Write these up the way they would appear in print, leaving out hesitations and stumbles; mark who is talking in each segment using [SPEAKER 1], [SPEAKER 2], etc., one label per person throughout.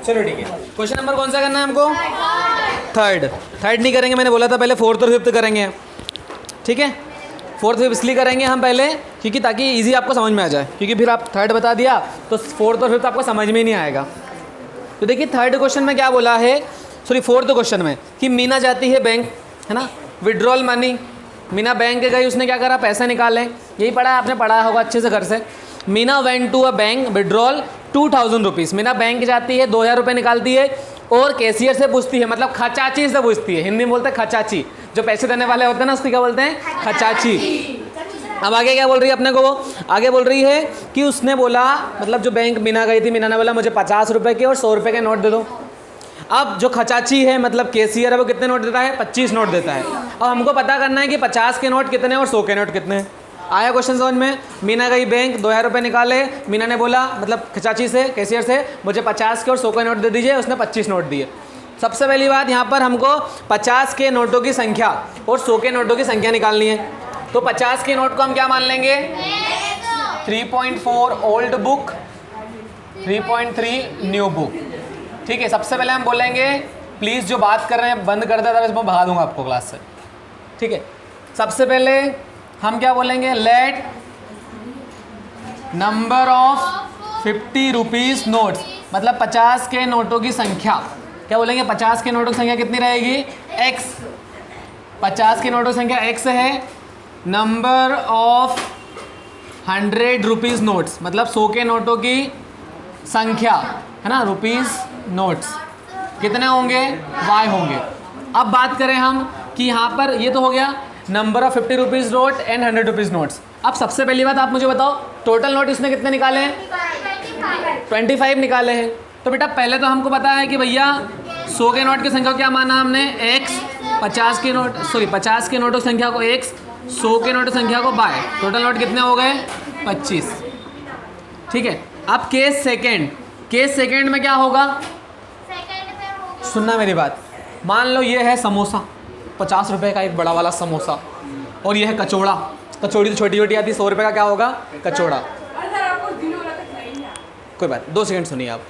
[SPEAKER 1] चलो ठीक है, क्वेश्चन नंबर कौन सा करना है हमको? थर्ड। थर्ड नहीं करेंगे, मैंने बोला था पहले फोर्थ और फिफ्थ करेंगे, ठीक है। फोर्थ फिफ्थ इसलिए करेंगे हम पहले क्योंकि ताकि इजी आपको समझ में आ जाए, क्योंकि फिर आप थर्ड बता दिया तो फोर्थ और फिफ्थ आपको समझ में ही नहीं आएगा। तो देखिए थर्ड क्वेश्चन में क्या बोला है, सॉरी फोर्थ क्वेश्चन में कि मीना जाती है बैंक, है ना, विड्रॉल मनी। मीना बैंक गई, उसने क्या करा, पैसा निकाले, यही पढ़ा है आपने, पढ़ा होगा अच्छे से घर से। Meena went to a bank withdrawal 2000 rupees. Meena bank जाती है, 2000 रुपये निकालती है और कैशियर से पूछती है, मतलब खचाची से पूछती है, हिंदी में बोलते हैं खचाची, जो पैसे देने वाले होते हैं ना उसकी क्या बोलते हैं, खचाची। अब आगे क्या बोल रही है अपने को, वो आगे बोल रही है कि उसने बोला, मतलब जो बैंक मीना गई थी, मीना ने बोला मुझे 50 रुपये के और 100 रुपये के नोट दे दो। अब जो खचाची है मतलब कैशियर है, वो कितने नोट देता है, 25 नोट देता है। अब हमको पता करना है कि 50 के नोट कितने और 100 के नोट कितने हैं। आया क्वेश्चन समझ में? मीना गई बैंक, 2000 रुपये निकाले, मीना ने बोला मतलब खचाची से, कैशियर से, मुझे 50 के और 100 के नोट दे दीजिए, उसने 25 नोट दिए। सबसे पहली बात यहाँ पर हमको 50 के नोटों की संख्या और 100 के नोटों की संख्या निकालनी है। तो 50 के नोट को हम क्या मान लेंगे, 3.4 ओल्ड बुक, 3.3 न्यू बुक, ठीक है। सबसे पहले हम बोलेंगे प्लीज़ जो बात कर रहे हैं बंद कर दे, तब इसमें भगा दूंगा आपको क्लास से, ठीक है। सबसे पहले हम क्या बोलेंगे, let number of 50 rupees notes, मतलब 50 के नोटों की संख्या, क्या बोलेंगे, 50 के नोटों की संख्या कितनी रहेगी, x। 50 के नोटों की संख्या x है। नंबर ऑफ 100 रुपीज़ नोट्स, मतलब 100 के नोटों की संख्या, है ना, रुपीज़ नोट्स कितने होंगे, y होंगे। अब बात करें हम कि यहाँ पर ये तो हो गया number of 50 rupees note and 100 rupees notes. अब सबसे पहली बात आप मुझे बताओ, टोटल नोट इसने कितने निकाले हैं, 25 निकाले हैं। तो बेटा पहले तो हमको पता है कि भैया 100 के नोट की संख्या को क्या माना हमने, x, 50 के नोट, सॉरी 50 के नोटों की संख्या को x, 100 के नोट की संख्या को y, टोटल नोट कितने हो गए, 25, ठीक है। अब केस सेकेंड में क्या होगा, सुनना मेरी बात, मान लो ये है समोसा, 50 रुपये का एक बड़ा वाला समोसा, और ये है कचौड़ा, कचौड़ी तो छोटी छोटी आती है, 100 रुपये का क्या होगा, कचौड़ा। कोई बात, 2 सेकंड सुनिए आप।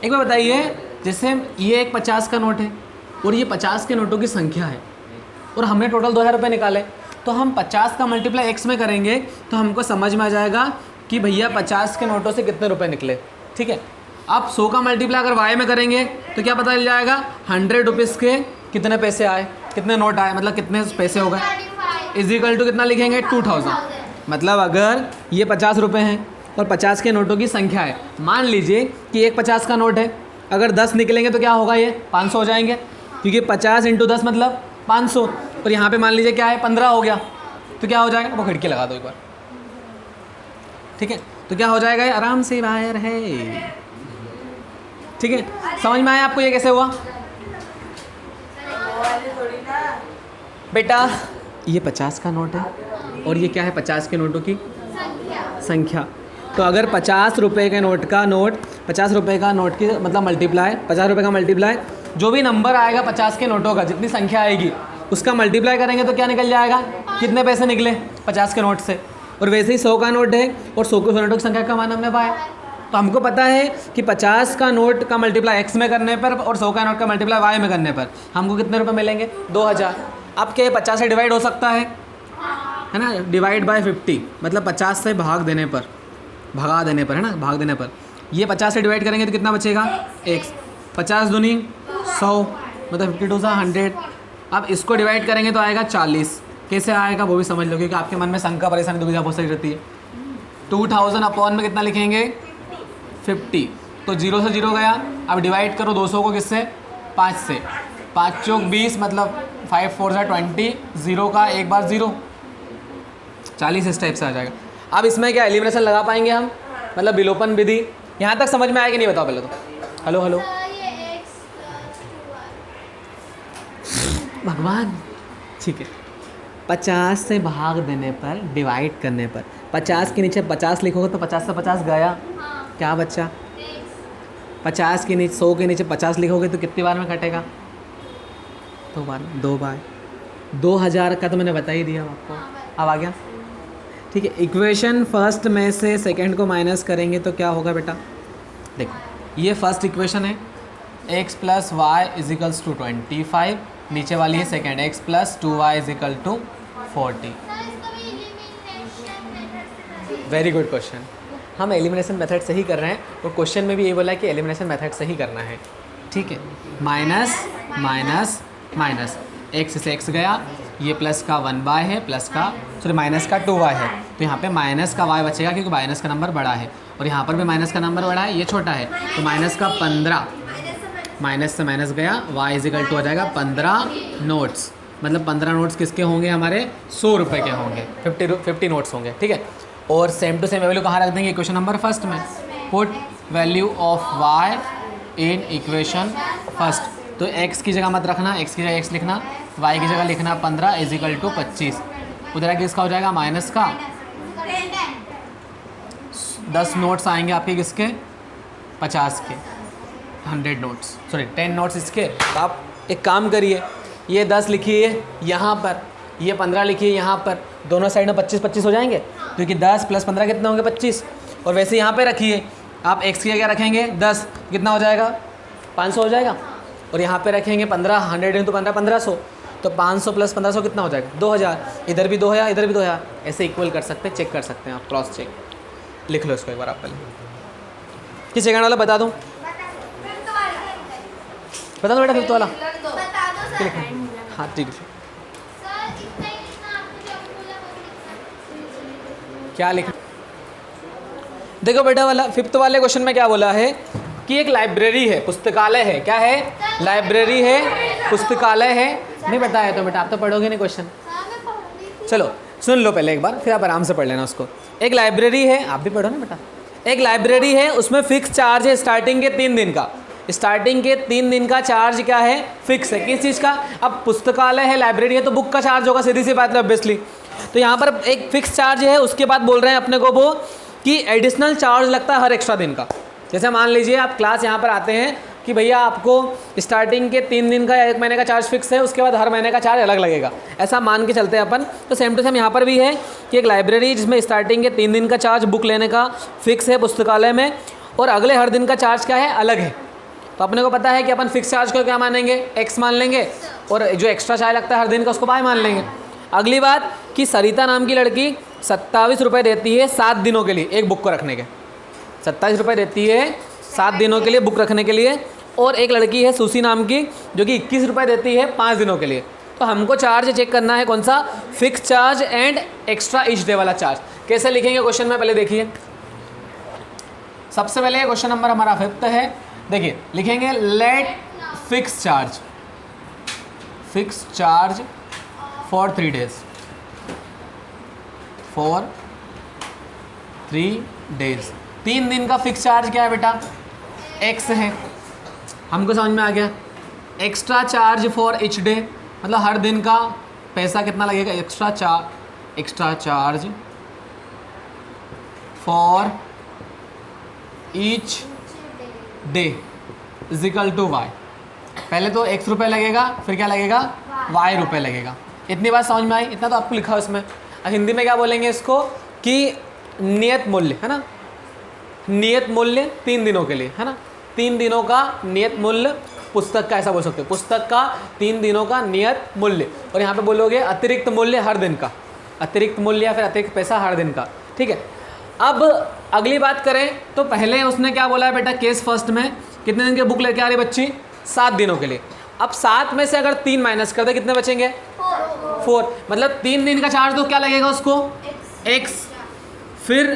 [SPEAKER 1] एक बार बताइए, जैसे ये एक 50 का नोट है और ये 50 के नोटों की संख्या है और हमने टोटल 2000 रुपये निकाले, तो हम 50 का मल्टीप्लाई x में करेंगे तो हमको समझ में आ जाएगा कि भैया 50 के नोटों से कितने रुपए निकले, ठीक है। अब 100 का मल्टीप्लाई अगर y में करेंगे तो क्या पता चल जाएगा, 100 रुपीज़ के कितने पैसे आए, कितने नोट आए, मतलब कितने पैसे हो गए, इजिकल टू कितना लिखेंगे, 2000। मतलब अगर ये 50 रुपये हैं और 50 के नोटों की संख्या है, मान लीजिए कि एक 50 का नोट है, अगर 10 निकलेंगे तो क्या होगा, ये 500 हो जाएंगे, क्योंकि 50 × 10 मतलब 500, और यहाँ पे मान लीजिए क्या है, 15 हो गया, तो क्या हो जाएगा, वो खिड़की लगा दो एक बार, ठीक है। तो क्या हो जाएगा, ये आराम से वायर है, ठीक है। समझ में आया आपको ये कैसे हुआ बेटा? ये 50 का नोट है और ये क्या है, 50 के नोटों की संख्या। तो अगर 50 रुपये के नोट का नोट, 50 रुपये का नोट की मतलब मल्टीप्लाई, 50 रुपये का मल्टीप्लाई, जो भी नंबर आएगा 50 के नोटों का, जितनी संख्या आएगी उसका मल्टीप्लाई करेंगे तो क्या निकल जाएगा, कितने पैसे निकले 50 के नोट से। और वैसे ही 100 का नोट है और 100 के नोटों की संख्या का मान हमने पाया, तो हमको पता है कि 50 का नोट का मल्टीप्लाई x में करने पर और 100 का नोट का मल्टीप्लाई y में करने पर हमको कितने रुपए मिलेंगे, 2000। अब क्या 50 से डिवाइड हो सकता है ना, डिवाइड बाय 50, मतलब 50 से भगा देने पर, है ना, भाग देने पर ये 50 से डिवाइड करेंगे तो कितना बचेगा, x। 50 दूनी 100, मतलब 52 से 100। अब इसको डिवाइड करेंगे तो आएगा 40। कैसे आएगा वो भी समझ लो, क्योंकि आपके मन में शंका परेशानी दुविधा बहुत सारी रहती है। 2000 अपॉन में कितना लिखेंगे, 50, तो 0 से 0 गया। अब डिवाइड करो 200 को किससे, 5 से, 5 चौक 20, मतलब 5 4 से 20, 0 का एक बार 0, 40 इस टाइप से आ जाएगा। अब इसमें क्या एलिमिनेशन लगा पाएंगे हम, मतलब विलोपन विधि, यहाँ तक समझ में आएगी नहीं, बताओ पहले तो। हेलो भगवान, ठीक है। 50 से भाग देने पर, डिवाइड करने पर, 50 के नीचे 50 लिखोगे तो 50 से 50 गया, क्या बच्चा, 50 के नीचे 100 के नीचे 50 लिखोगे तो कितनी बार में कटेगा, 2 बार, 2 बार। 2000 का तो मैंने बता ही दिया आपको, अब आ गया, ठीक है। इक्वेशन फर्स्ट में से सेकंड को माइनस करेंगे तो क्या होगा बेटा, देखो ये फर्स्ट इक्वेशन है x plus y equals to 25, नीचे वाली है second x plus 2y equal to 40। Very good question. हम एलिमिनेशन मेथड से ही कर रहे हैं और क्वेश्चन में भी ये बोला है कि एलिमिनेशन मेथड से ही करना है, ठीक है। माइनस माइनस माइनस, x से x गया, ये प्लस का 1y है, प्लस का सॉरी माइनस का 2y है, तो यहाँ पे माइनस का y बचेगा क्योंकि माइनस का नंबर बड़ा है, और यहाँ पर भी माइनस का नंबर बड़ा है, ये छोटा है, तो माइनस का 15, माइनस से माइनस गया, y इजिकल टू हो जाएगा 15 नोट्स। मतलब 15 नोट्स किसके होंगे, हमारे 100 रुपये के होंगे, 50 नोट्स होंगे, ठीक है। और सेम टू सेम वैल्यू कहाँ रख देंगे, क्वेश्चन नंबर फर्स्ट में। Put value of y in equation first, तो x की जगह मत रखना, x की जगह x लिखना, y की जगह लिखना 15 इजिकल टू 25। उधर किसका हो जाएगा, माइनस का 10 नोट्स आएंगे आपके किसके, 50 के, 100 नोट्स सॉरी 10 नोट्स इसके। आप एक काम करिए, ये 10 लिखिए यहाँ पर, ये 15 लिखिए यहाँ पर, दोनों साइड में 25-25 हो जाएंगे, क्योंकि 10 प्लस 15 कितना होंगे 25। और वैसे यहाँ पे रखिए आप, x की जगह रखेंगे 10, कितना हो जाएगा 500 हो जाएगा, और यहाँ पे रखेंगे 15, 100 इंटू 15 1500, तो 500 प्लस 1500 कितना हो जाएगा 2000। इधर भी 2000, इधर भी 2000, ऐसे इक्वल कर सकते हैं, चेक कर सकते हैं आप, क्रॉस चेक। लिख लो इसको एक बार आप पहले, किस सेकंड वाला बता दूँ, बता दो बेटा फिफ्थ वाला, हाँ ठीक है। क्या लिख, देखो बेटा वाला फिफ्थ वाले क्वेश्चन में क्या बोला है कि एक लाइब्रेरी है, पुस्तकालय है, क्या है, लाइब्रेरी है, पुस्तकालय है। नहीं बताया तो बेटा, आप तो पढ़ोगे नहीं क्वेश्चन, चलो सुन लो पहले एक बार, फिर आप आराम से पढ़ लेना उसको। एक लाइब्रेरी है, आप भी पढ़ो ना बेटा, एक लाइब्रेरी है, उसमें फिक्स चार्ज है स्टार्टिंग के 3 दिन का, स्टार्टिंग के 3 दिन का चार्ज क्या है, फिक्स है। किस चीज़ का, अब पुस्तकालय है, लाइब्रेरी है, तो बुक का चार्ज होगा, सीधी सी बात है ऑब्वियसली। तो यहाँ पर एक फिक्स चार्ज है, उसके बाद बोल रहे हैं अपने को वो कि एडिशनल चार्ज लगता है हर एक्स्ट्रा दिन का। जैसे मान लीजिए आप क्लास यहाँ पर आते हैं कि भैया आपको स्टार्टिंग के 3 दिन का या 1 महीने का चार्ज फिक्स है, उसके बाद हर महीने का चार्ज अलग लगेगा, ऐसा मान के चलते हैं अपन। तो सेम टू सेम यहाँ पर भी है कि एक लाइब्रेरी जिसमें स्टार्टिंग के 3 दिन का चार्ज बुक लेने का फिक्स है पुस्तकालय में, और अगले हर दिन का चार्ज क्या है, अलग है। तो अपने को पता है कि अपन फिक्स चार्ज को क्या मानेंगे, x मान लेंगे, और जो एक्स्ट्रा चार्ज लगता है हर दिन का उसको y मान लेंगे। अगली बात कि सरिता नाम की लड़की 27 रुपये देती है 7 दिनों के लिए एक बुक को रखने के, 27 रुपये देती है 7 दिनों के लिए बुक रखने के लिए। और एक लड़की है सुशी नाम की जो कि 21 रुपये देती है 5 दिनों के लिए। तो हमको चार्ज चेक करना है कौन सा, fix charge and extra each day वाला चार्ज। कैसे लिखेंगे क्वेश्चन में, पहले देखिए। सबसे पहले क्वेश्चन नंबर हमारा 5th है, देखिए लिखेंगे let fix charge, fix charge for 3 days, for 3 days. 3 दिन का फिक्स चार्ज क्या है बेटा, x है, हमको समझ में आ गया। Extra charge for each day, मतलब हर दिन का पैसा कितना लगेगा, extra charge for each day equal to y। पहले तो x रुपये लगेगा, फिर क्या लगेगा, y रुपये लगेगा। इतनी बात समझ में आई, इतना तो आपको लिखा है उसमें। हिंदी में क्या बोलेंगे इसको कि नियत मूल्य, है ना, नियत मूल्य 3 दिनों के लिए, है ना, 3 दिनों का नियत मूल्य पुस्तक का, ऐसा बोल सकते हो, पुस्तक का 3 दिनों का नियत मूल्य। और यहाँ पे बोलोगे अतिरिक्त मूल्य हर दिन का, अतिरिक्त मूल्य या फिर अतिरिक्त पैसा हर दिन का, ठीक है। अब अगली बात करें तो पहले उसने क्या बोला है बेटा, केस फर्स्ट में कितने दिन के बुक लेके आ रही बच्ची, 7 दिनों के लिए। अब 7 में से अगर 3 माइनस कर दे कितने बचेंगे, 4, मतलब 3 दिन का चार्ज तो क्या लगेगा उसको, x, फिर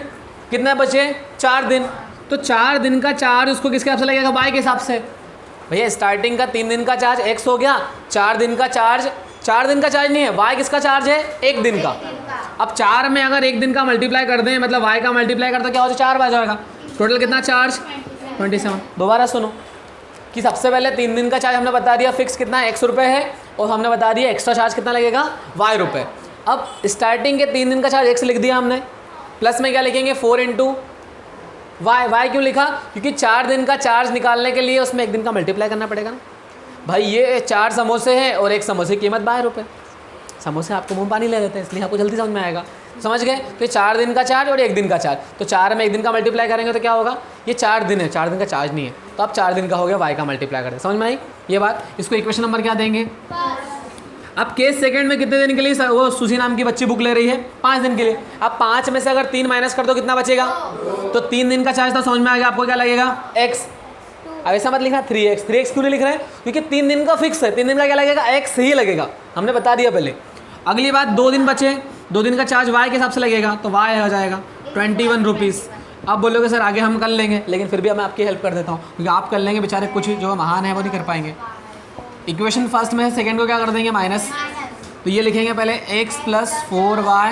[SPEAKER 1] कितने बचे 4 दिन, तो 4 दिन का चार्ज उसको किसके हिसाब से लगेगा, y के हिसाब से। भैया स्टार्टिंग का 3 दिन का चार्ज x हो गया, 4 दिन का चार्ज, 4 दिन का चार्ज नहीं है, y किसका चार्ज है, 1 दिन का। अब 4 में अगर 1 दिन का मल्टीप्लाई कर दें, मतलब y का मल्टीप्लाई करते क्या हो जाए, 4 आ जाएगा। टोटल कितना चार्ज, 27। दोबारा सुनो कि सबसे पहले 3 दिन का चार्ज हमने बता दिया फिक्स कितना x रुपये है, और हमने बता दिया एक्स्ट्रा चार्ज कितना लगेगा, y रुपये। अब स्टार्टिंग के 3 दिन का चार्ज x लिख दिया हमने, प्लस में क्या लिखेंगे 4 इंटू y क्यों लिखा, क्योंकि 4 दिन का चार्ज निकालने के लिए उसमें 1 दिन का मल्टीप्लाई करना पड़ेगा ना। भाई ये 4 समोसे हैं और एक समोसे की कीमत 12 रुपये, समोसे आपको मुंह पानी ले लेते हैं, इसलिए आपको जल्दी समझ में आएगा, समझ गए। तो ये 4 दिन का चार्ज और 1 दिन का चार्ज, तो 4 में 1 दिन का मल्टीप्लाई करेंगे तो क्या होगा, ये 4 दिन है, 4 दिन का चार्ज नहीं है, तो अब 4 दिन का हो गया, y का मल्टीप्लाई कर दे। समझ में आई ये बात? इसको इक्वेशन नंबर क्या देंगे? अब केस सेकंड में कितने दिन के लिए वो सुशी नाम की बच्ची बुक ले रही है? 5 दिन के लिए। अब 5 में से अगर 3 माइनस कर दो कितना बचेगा? तो 3 दिन का चार्ज था, समझ में आ गया आपको क्या लगेगा? x। अब ऐसा मत लिखना 3x, 3x क्यों नहीं लिख रहे हैं? क्योंकि 3 दिन का फिक्स है, 3 दिन का क्या लगेगा? x ही लगेगा, हमने बता दिया पहले। अगली बात 2 दिन बचे, 2 दिन का चार्ज y के हिसाब से लगेगा, तो y आ जाएगा 21 रुपीज़। अब बोलोगे सर आगे हम कर लेंगे, लेकिन फिर भी मैं आपकी हेल्प कर देता हूँ, क्योंकि आप कर लेंगे, बेचारे कुछ जो महान है वो नहीं कर पाएंगे। इक्वेशन फर्स्ट में सेकंड को क्या कर देंगे? माइनस। तो ये लिखेंगे पहले x + 4y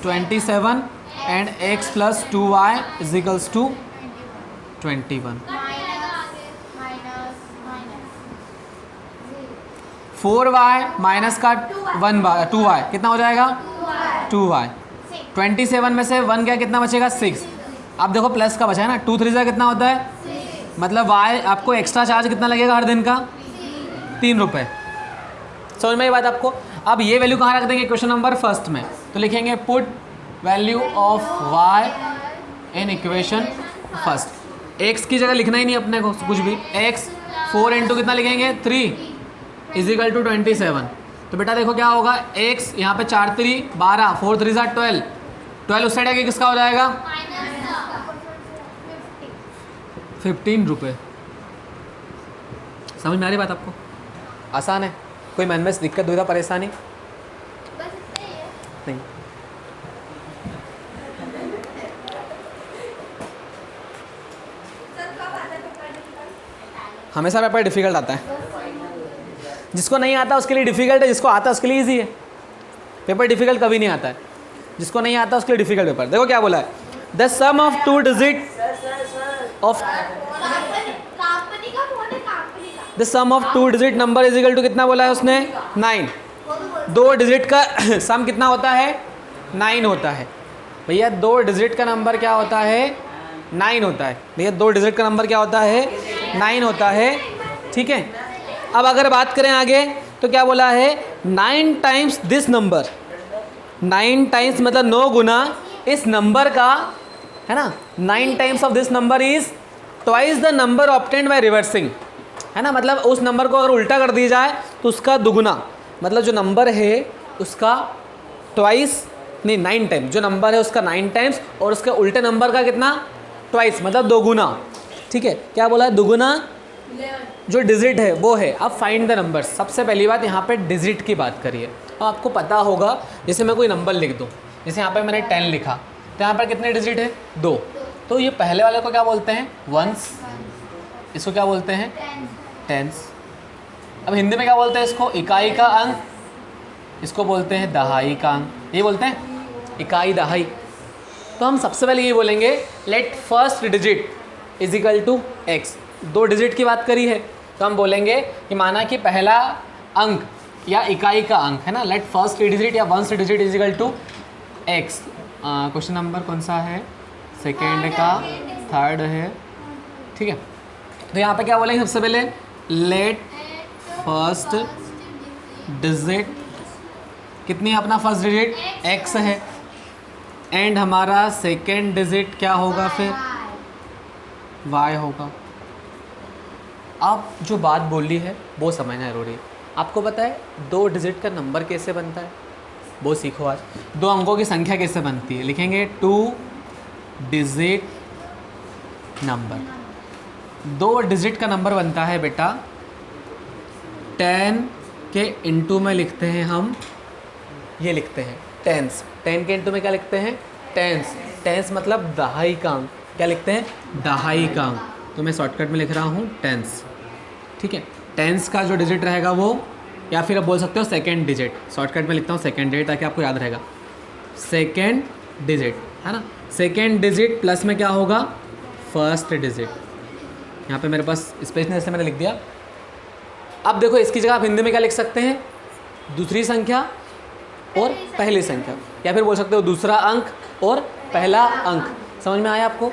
[SPEAKER 1] 27 and x + 2y = 21। 4y minus का 2y कितना हो जाएगा? 2y। 27 में से 1 क्या कितना बचेगा? 6। अब देखो प्लस का बचा है ना, 2 3 जा कितना होता है? मतलब y आपको एक्स्ट्रा चार्ज कितना लगेगा हर दिन का? 3 रुपये। समझ में ये बात आपको? अब ये वैल्यू कहाँ रख देंगे? क्वेश्चन नंबर फर्स्ट में। तो लिखेंगे put value of y in equation first. x की जगह लिखना ही नहीं अपने को कुछ भी। x 4 इंटू कितना लिखेंगे? 3 = 27। तो बेटा देखो क्या होगा? x यहाँ पे 4 3 12, 4 3 12, 12 उस साइड आगे किसका हो जाएगा? 15 रुपये। समझ में आ रही बात आपको? आसान है, कोई मन में दिक्कत दुविधा परेशानी नहीं। हमेशा पेपर डिफिकल्ट आता है, जिसको नहीं आता उसके लिए डिफिकल्ट है, जिसको आता है उसके लिए इजी है। पेपर डिफिकल्ट कभी नहीं आता है, जिसको नहीं आता उसके लिए डिफिकल्ट पेपर। देखो क्या बोला है? The sum of 2 digit of the sum of 2 digit number = कितना बोला है उसने? 9। 2 डिजिट का सम कितना होता है? 9 होता है। भैया 2 डिजिट का नंबर क्या होता है? 9 होता है। भैया 2 डिजिट का नंबर क्या होता है? 9 होता है। ठीक है, अब अगर बात करें आगे तो क्या बोला है? 9 टाइम्स दिस नंबर। 9 टाइम्स मतलब 9 गुना इस नंबर का, है ना? 9 times of this number is twice the number obtained by reversing, है ना? मतलब उस नंबर को अगर उल्टा कर दी जाए तो उसका दुगुना, मतलब जो नंबर है उसका ट्वाइस नहीं 9 टाइम्स, जो नंबर है उसका 9 टाइम्स और उसके उल्टे नंबर का कितना? ट्वाइस, मतलब दोगुना। ठीक है, क्या बोला है? दुगुना जो डिजिट है वो है। अब फाइंड द नंबर। सबसे पहली बात यहाँ पे डिजिट की बात करिए। अब आपको पता होगा, जैसे मैं कोई नंबर लिख दूँ, जैसे यहाँ पे मैंने 10 लिखा, तो यहाँ पर कितने डिजिट है? 2। तो ये पहले वाले को क्या बोलते हैं? वंस। इसको क्या बोलते हैं? टेंस। अब हिंदी में क्या बोलते हैं इसको? इकाई का अंक। इसको बोलते हैं दहाई का अंक। ये बोलते हैं इकाई दहाई। तो हम सबसे पहले ये बोलेंगे let first digit = x। 2 digit की बात करी है तो हम बोलेंगे कि माना कि पहला अंक या इकाई का अंक, है ना? लेट फर्स्ट डिजिट या ones digit = x। Question number कौन सा है? सेकेंड का, थर्ड है। ठीक है, तो यहाँ पे क्या बोलेंगे सबसे पहले? लेट फर्स्ट डिजिट, कितनी है अपना फर्स्ट डिजिट? x है। एंड हमारा सेकेंड डिजिट क्या होगा फिर? y होगा। अब जो बात बोली है वो समझना जरूरी है। आपको पता है 2 डिजिट का नंबर कैसे बनता है? वो सीखो आज। 2 अंकों की संख्या कैसे बनती है? लिखेंगे 2 डिजिट नंबर। 2 डिजिट का नंबर बनता है बेटा 10 के इंटू में लिखते हैं हम, ये लिखते हैं टेंस। 10 के इंटू में क्या लिखते हैं? टेंस। टेंस मतलब दहाई का अंक। क्या लिखते हैं? दहाई का अंक। तो मैं शॉर्टकट में लिख रहा हूँ टेंस। ठीक है, टेंस का जो डिजिट रहेगा वो, या फिर आप बोल सकते हो सेकेंड डिजिट। शॉर्टकट में लिखता हूँ सेकेंड डिजिट ताकि आपको याद रहेगा। सेकेंड डिजिट, है ना? सेकेंड डिजिट प्लस में क्या होगा? First digit. यहाँ पे मेरे पास स्पेस नहीं, जैसे मैंने लिख दिया। अब देखो इसकी जगह आप हिंदी में क्या लिख सकते हैं? दूसरी संख्या और पहली संख्या, या फिर बोल सकते हो दूसरा अंक और पहला अंक। समझ में आया आपको?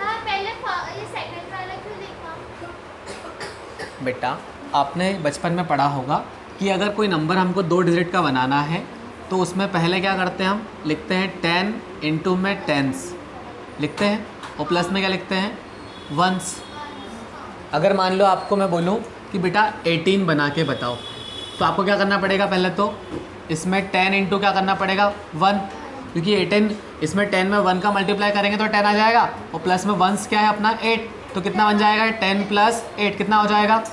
[SPEAKER 1] बेटा आपने बचपन में पढ़ा होगा कि अगर कोई नंबर हमको 2 डिजिट का बनाना है तो उसमें पहले क्या करते हैं? हम लिखते हैं 10 इंटू में टेंस लिखते हैं, और प्लस में क्या लिखते हैं? वंस। अगर मान लो आपको मैं बोलूँ कि बेटा 18 बना के बताओ, तो आपको क्या करना पड़ेगा? पहले तो इसमें 10 इंटू क्या करना पड़ेगा? 1, क्योंकि 18 इसमें 10 में 1 का मल्टीप्लाई करेंगे तो 10 आ जाएगा, और प्लस में 1 क्या है अपना 8, तो कितना बन जाएगा? 10 प्लस 8 कितना हो जाएगा?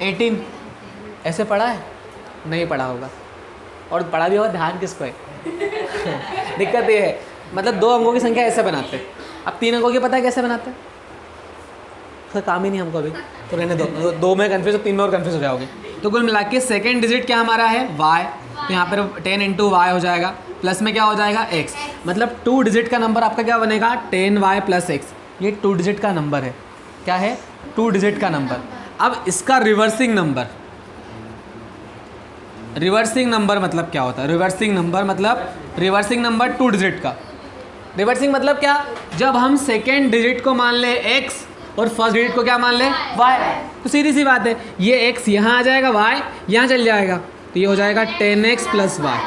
[SPEAKER 1] 18। ऐसे पढ़ा है? नहीं पढ़ा होगा, और पढ़ा भी होगा, ध्यान किसको है? दिक्कत ये है, मतलब 2 अंकों की संख्या ऐसे बनाते हैं। अब 3 अंकों की पता है कैसे बनाते हैं? तो काम ही नहीं हमको अभी, तो रहने दो, 2 में कन्फ्यूज, 3 में और कन्फ्यूज हो जाओगे। तो कुल मिला के सेकेंड डिजिट क्या हमारा है? y, तो यहाँ पर 10 इंटू वाई हो जाएगा, प्लस में क्या हो जाएगा? x, मतलब 2 डिजिट का नंबर आपका क्या बनेगा? 10y plus x। ये 2 डिजिट का नंबर है। क्या है? 2 डिजिट का नंबर। अब इसका रिवर्सिंग नंबर, रिवर्सिंग नंबर मतलब क्या होता है? रिवर्सिंग नंबर मतलब रिवर्सिंग नंबर 2 डिजिट का। रिवर्सिंग मतलब क्या? जब हम सेकेंड डिजिट को मान ले x और फर्स्ट डिजिट को क्या मान ले? y, तो सीधी सी बात है, ये x यहाँ आ जाएगा, y यहाँ चल जाएगा, तो ये हो जाएगा 10x plus Y,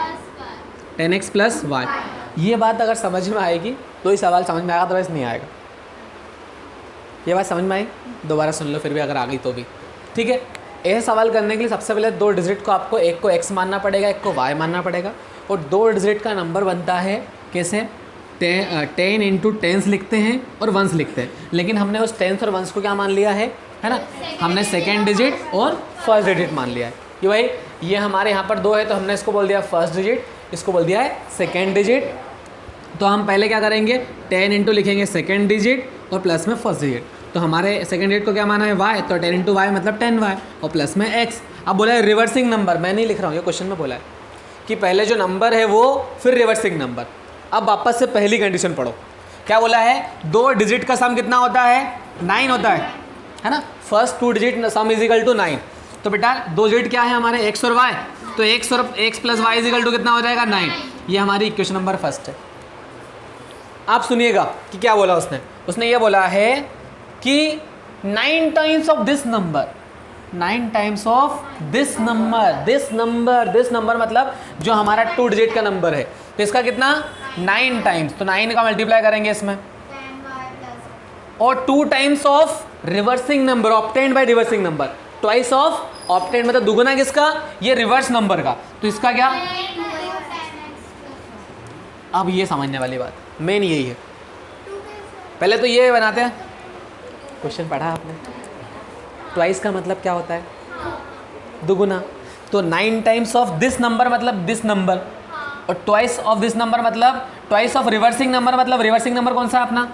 [SPEAKER 1] 10x plus Y. ये बात अगर समझ में आएगी तो ही सवाल समझ में आएगा, अदरवाइज नहीं आएगा। ये बात समझ में आई? दोबारा सुन लो फिर भी अगर आ गई तो भी ठीक है। यह सवाल करने के लिए सबसे पहले 2 डिजिट को आपको, एक को x मानना पड़ेगा, एक को y मानना पड़ेगा, और 2 डिजिट का नंबर बनता है कैसे? 10 इंटू टेंस लिखते हैं और वंस लिखते हैं, लेकिन हमने उस टेंस और वंस को क्या मान लिया है ना? हमने सेकेंड डिजिट और फर्स्ट डिजिट मान लिया है कि भाई ये हमारे यहाँ पर 2 है, तो हमने इसको बोल दिया फर्स्ट डिजिट, इसको बोल दिया है सेकेंड डिजिट। तो हम पहले क्या करेंगे? 10 इंटू लिखेंगे सेकेंड डिजिट और प्लस में फर्स्ट डिजिट। तो हमारे सेकेंड डिजिट को क्या माना है? y, तो 10 इंटू वाई मतलब 10y और प्लस में x। अब बोला है रिवर्सिंग नंबर, मैं नहीं लिख रहा हूँ, ये क्वेश्चन में बोला है कि पहले जो नंबर है वो, फिर रिवर्सिंग नंबर। अब वापस से पहली कंडीशन पढ़ो, क्या बोला है? 2 डिजिट का सम कितना होता है? 9 होता है ना? First 2 digit sum is equal to 9। तो बेटा 2 डिजिट क्या है हमारे? x और y, तो x और x plus y is equal to कितना हो जाएगा? 9। ये हमारी इक्वेशन नंबर फर्स्ट है। आप सुनिएगा कि क्या बोला उसने। उसने ये बोला है कि 9 times of this number, 9 times of this number, this number, this number मतलब जो हमारा 2 डिजिट का नंबर है, तो इसका कितना? 9 टाइम्स, तो 9 का मल्टीप्लाई करेंगे इसमें, और 2 times of reversing number obtained by reversing number, twice of obtained मतलब दुगुना किसका? ये रिवर्स नंबर का, तो इसका क्या? अब ये समझने वाली बात मेन यही है। पहले तो ये बनाते हैं, क्वेश्चन पढ़ा आपने, ट्वाइस का मतलब क्या होता है? दुगुना। तो 9 टाइम्स ऑफ दिस नंबर मतलब दिस नंबर, और ट्वाइस ऑफ दिस नंबर मतलब ट्वाइस ऑफ रिवर्सिंग नंबर, मतलब रिवर्सिंग नंबर कौन सा अपना?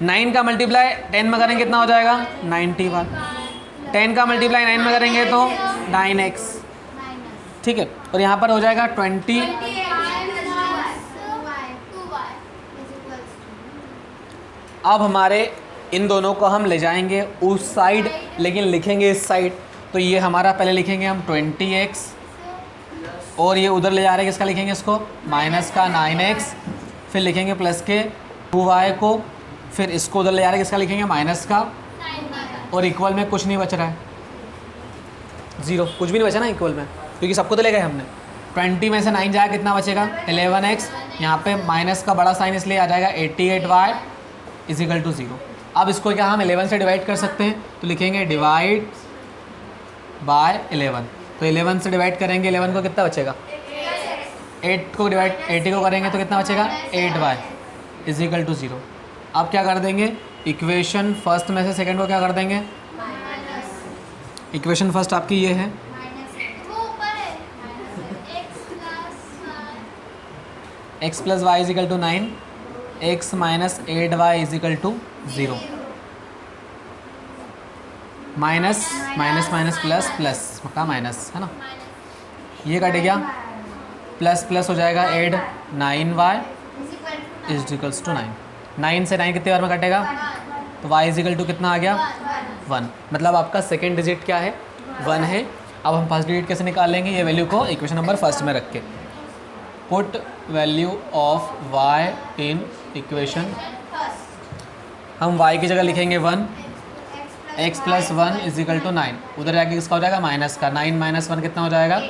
[SPEAKER 1] 9 का मल्टीप्लाई 10 में करेंगे कितना हो जाएगा? 91। 10 का मल्टीप्लाई 9 में करेंगे तो 9x, ठीक है। और यहाँ पर हो जाएगा 20। अब हमारे इन दोनों को हम ले जाएंगे उस साइड, लेकिन लिखेंगे इस साइड, तो ये हमारा पहले लिखेंगे हम 20x, और ये उधर ले जा रहे हैं किसका? लिखेंगे इसको माइनस का 9x, फिर लिखेंगे प्लस के 2y को, फिर इसको उधर ले जा रहे हैं किसका? लिखेंगे माइनस का, और इक्वल में कुछ नहीं बच रहा है, 0, कुछ भी नहीं बचा ना इक्वल में, क्योंकि सबको तो ले गए हमने। 20 में से 9 जाएगा कितना बचेगा? 11x, यहाँ पे माइनस का बड़ा साइन इसलिए आ जाएगा 88y इज इक्वल टू 0। अब इसको क्या हम 11 से डिवाइड कर सकते हैं, तो लिखेंगे डिवाइड बाय 11, तो 11 से डिवाइड करेंगे 11 को कितना बचेगा? 8 को डिवाइड 80 को करेंगे तो कितना बचेगा? 8y is equal to 0। अब क्या कर देंगे? इक्वेशन फर्स्ट में से सेकंड को क्या कर देंगे? इक्वेशन फर्स्ट आपकी ये है, x plus y is equal to 9, x minus 8y is equal to 0, minus minus minus plus plus का माइनस है ना, ये कट गया, प्लस प्लस हो जाएगा 8, 9y इज इक्वल्स टू 9। 9 से 9 कितने बार में कटेगा? तो y इज इक्वल टू कितना आ गया? 1। मतलब आपका सेकेंड डिजिट क्या है? 1 है। अब हम फर्स्ट डिजिट कैसे निकाल लेंगे? ये वैल्यू को इक्वेशन नंबर फर्स्ट में रख के, put value of y in equation, हम y की जगह लिखेंगे 1, x plus 1 is equal to 9, उधर जाके किसका हो जाएगा? माइनस का, 9 माइनस 1 कितना हो जाएगा?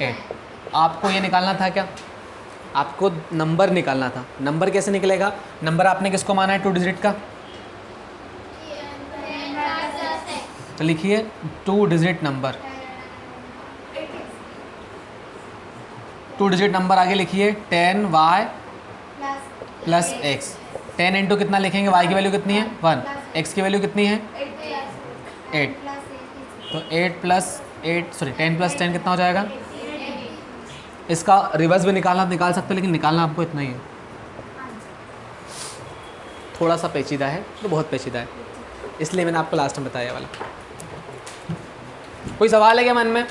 [SPEAKER 1] 8। आपको ये निकालना था क्या? आपको नंबर निकालना था। नंबर कैसे निकलेगा? नंबर आपने किसको माना है 2 डिजिट का? तो लिखिए 2 डिजिट नंबर, 2 डिजिट नंबर आगे लिखिए 10y प्लस एक्स। 10 इंटू कितना लिखेंगे, y की वैल्यू कितनी है 1, x की वैल्यू कितनी है 8, तो 8 प्लस 8 सॉरी 10 प्लस 10 कितना हो जाएगा। इसका रिवर्स भी निकालना आप निकाल सकते हो, लेकिन निकालना आपको इतना ही है, थोड़ा सा पेचीदा है, तो बहुत पेचीदा है, इसलिए मैंने आपको लास्ट में बताया वाला। कोई सवाल है क्या मन में?